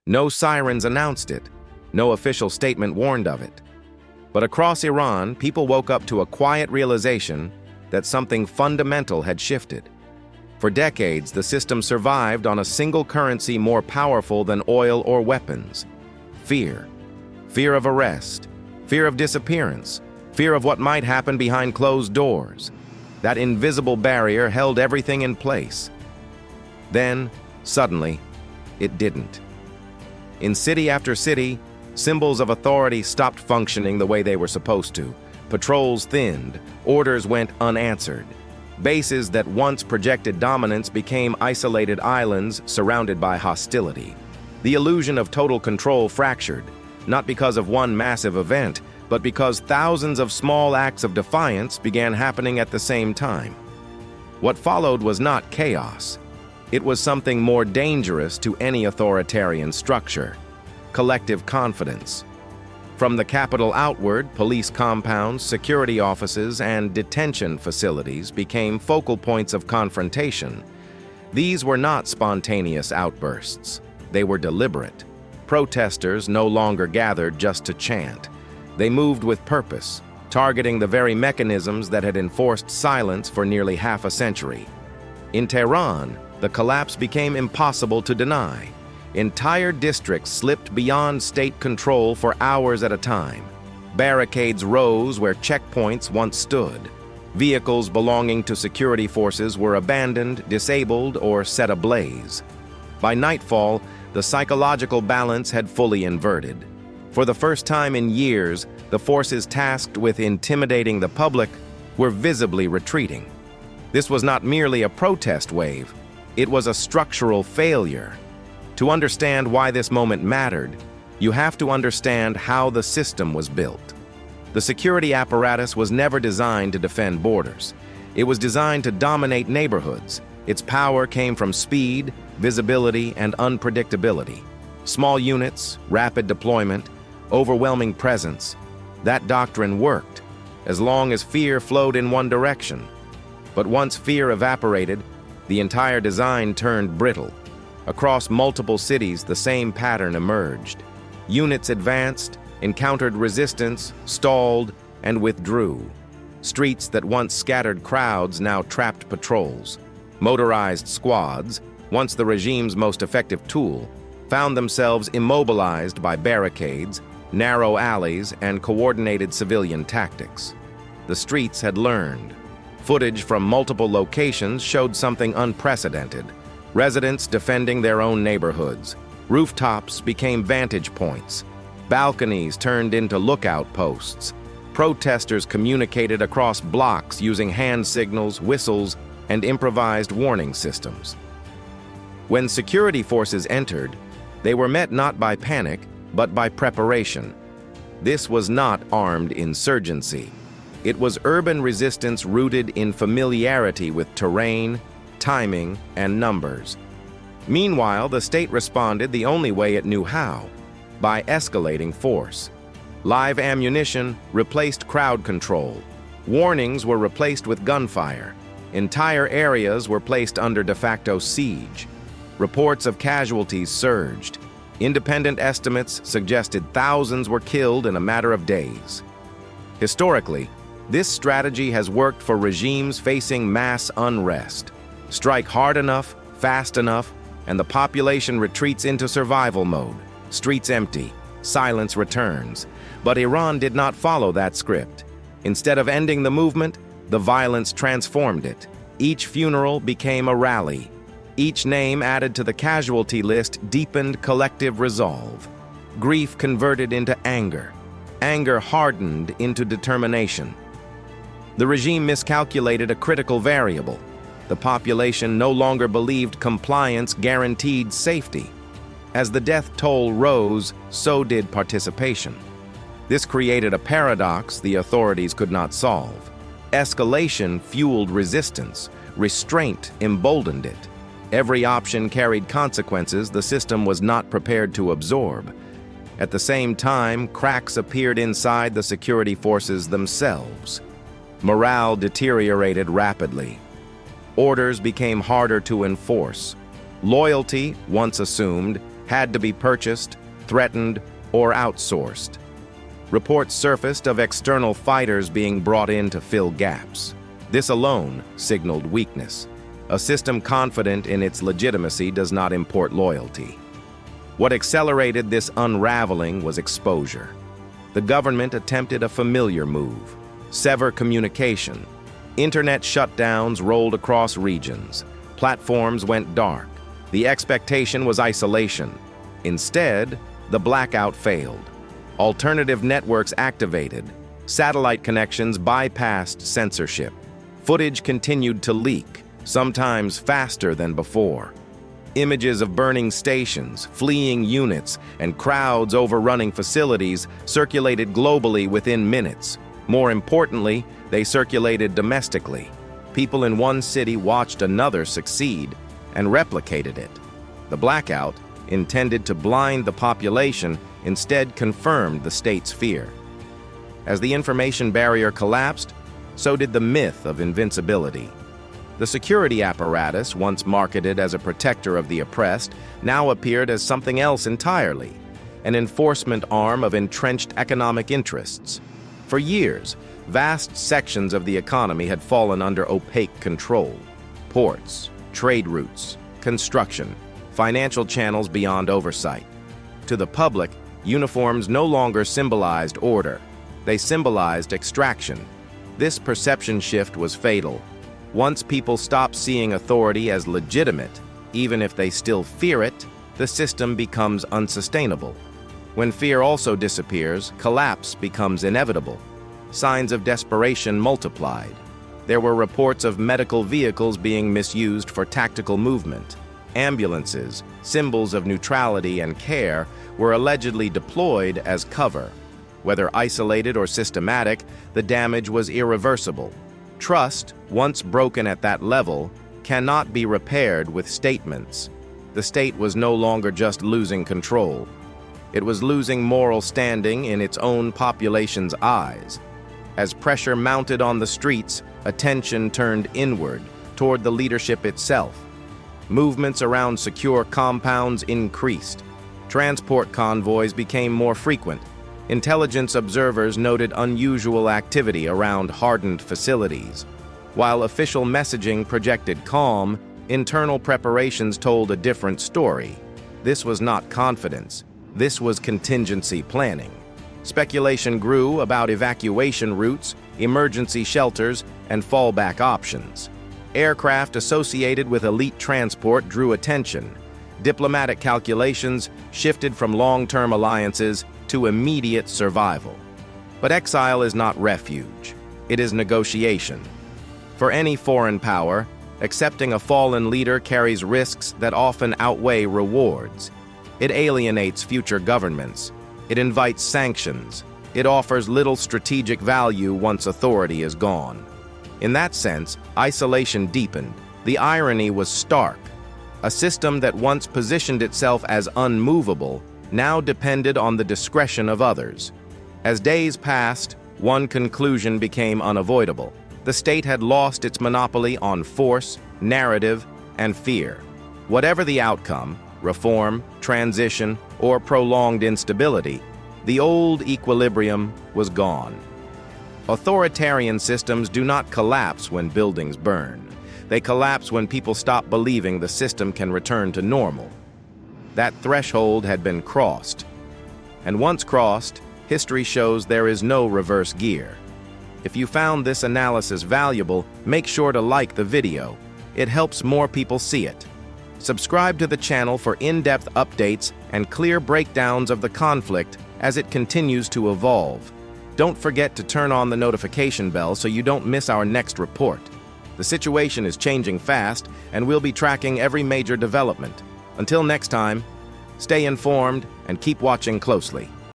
No sirens announced it. No official statement warned of it. But across Iran, people woke up to a quiet realization that something fundamental had shifted. For decades, the system survived on a single currency more powerful than oil or weapons: fear. Fear of arrest, fear of disappearance, fear of what might happen behind closed doors. That invisible barrier held everything in place. Then, suddenly, it didn't. In city after city, symbols of authority stopped functioning the way they were supposed to. Patrols thinned, orders went unanswered. Bases that once projected dominance became isolated islands surrounded by hostility. The illusion of total control fractured, not because of one massive event, but because thousands of small acts of defiance began happening at the same time. What followed was not chaos. It was something more dangerous to any authoritarian structure: collective confidence. From the capital outward, police compounds, security offices, and detention facilities became focal points of confrontation. These were not spontaneous outbursts. They were deliberate. Protesters no longer gathered just to chant. They moved with purpose, targeting the very mechanisms that had enforced silence for nearly half a century. In Tehran, the collapse became impossible to deny. Entire districts slipped beyond state control for hours at a time. Barricades rose where checkpoints once stood. Vehicles belonging to security forces were abandoned, disabled, or set ablaze. By nightfall, the psychological balance had fully inverted. For the first time in years, the forces tasked with intimidating the public were visibly retreating. This was not merely a protest wave. It was a structural failure. To understand why this moment mattered, you have to understand how the system was built. The security apparatus was never designed to defend borders. It was designed to dominate neighborhoods. Its power came from speed, visibility, and unpredictability. Small units, rapid deployment, overwhelming presence. That doctrine worked, as long as fear flowed in one direction. But once fear evaporated, the entire design turned brittle. Across multiple cities, the same pattern emerged. Units advanced, encountered resistance, stalled, and withdrew. Streets that once scattered crowds now trapped patrols. Motorized squads, once the regime's most effective tool, found themselves immobilized by barricades, narrow alleys, and coordinated civilian tactics. The streets had learned. Footage from multiple locations showed something unprecedented. Residents defending their own neighborhoods. Rooftops became vantage points. Balconies turned into lookout posts. Protesters communicated across blocks using hand signals, whistles, and improvised warning systems. When security forces entered, they were met not by panic, but by preparation. This was not armed insurgency. It was urban resistance rooted in familiarity with terrain, timing, and numbers. Meanwhile, the state responded the only way it knew how: by escalating force. Live ammunition replaced crowd control. Warnings were replaced with gunfire. Entire areas were placed under de facto siege. Reports of casualties surged. Independent estimates suggested thousands were killed in a matter of days. Historically, this strategy has worked for regimes facing mass unrest. Strike hard enough, fast enough, and the population retreats into survival mode. Streets empty, silence returns. But Iran did not follow that script. Instead of ending the movement, the violence transformed it. Each funeral became a rally. Each name added to the casualty list deepened collective resolve. Grief converted into anger. Anger hardened into determination. The regime miscalculated a critical variable. The population no longer believed compliance guaranteed safety. As the death toll rose, so did participation. This created a paradox the authorities could not solve. Escalation fueled resistance. Restraint emboldened it. Every option carried consequences the system was not prepared to absorb. At the same time, cracks appeared inside the security forces themselves. Morale deteriorated rapidly. Orders became harder to enforce. Loyalty, once assumed, had to be purchased, threatened, or outsourced. Reports surfaced of external fighters being brought in to fill gaps. This alone signaled weakness. A system confident in its legitimacy does not import loyalty. What accelerated this unraveling was exposure. The government attempted a familiar move: sever communication. Internet shutdowns rolled across regions. Platforms went dark. The expectation was isolation. Instead, the blackout failed. Alternative networks activated. Satellite connections bypassed censorship. Footage continued to leak, sometimes faster than before. Images of burning stations, fleeing units, and crowds overrunning facilities circulated globally within minutes. More importantly, they circulated domestically. People in one city watched another succeed and replicated it. The blackout, intended to blind the population, instead confirmed the state's fear. As the information barrier collapsed, so did the myth of invincibility. The security apparatus, once marketed as a protector of the oppressed, now appeared as something else entirely, an enforcement arm of entrenched economic interests. For years, vast sections of the economy had fallen under opaque control. Ports, trade routes, construction, financial channels beyond oversight. To the public, uniforms no longer symbolized order. They symbolized extraction. This perception shift was fatal. Once people stop seeing authority as legitimate, even if they still fear it, the system becomes unsustainable. When fear also disappears, collapse becomes inevitable. Signs of desperation multiplied. There were reports of medical vehicles being misused for tactical movement. Ambulances, symbols of neutrality and care, were allegedly deployed as cover. Whether isolated or systematic, the damage was irreversible. Trust, once broken at that level, cannot be repaired with statements. The state was no longer just losing control. It was losing moral standing in its own population's eyes. As pressure mounted on the streets, attention turned inward, toward the leadership itself. Movements around secure compounds increased. Transport convoys became more frequent. Intelligence observers noted unusual activity around hardened facilities. While official messaging projected calm, internal preparations told a different story. This was not confidence. This was contingency planning. Speculation grew about evacuation routes, emergency shelters, and fallback options. Aircraft associated with elite transport drew attention. Diplomatic calculations shifted from long-term alliances to immediate survival. But exile is not refuge. It is negotiation. For any foreign power, accepting a fallen leader carries risks that often outweigh rewards. It alienates future governments. It invites sanctions. It offers little strategic value once authority is gone. In that sense, isolation deepened. The irony was stark. A system that once positioned itself as unmovable now depended on the discretion of others. As days passed, one conclusion became unavoidable. The state had lost its monopoly on force, narrative, and fear. Whatever the outcome, reform, transition, or prolonged instability, the old equilibrium was gone. Authoritarian systems do not collapse when buildings burn. They collapse when people stop believing the system can return to normal. That threshold had been crossed. And once crossed, history shows there is no reverse gear. If you found this analysis valuable, make sure to like the video. It helps more people see it. Subscribe to the channel for in-depth updates and clear breakdowns of the conflict as it continues to evolve. Don't forget to turn on the notification bell so you don't miss our next report. The situation is changing fast, and we'll be tracking every major development. Until next time, stay informed and keep watching closely.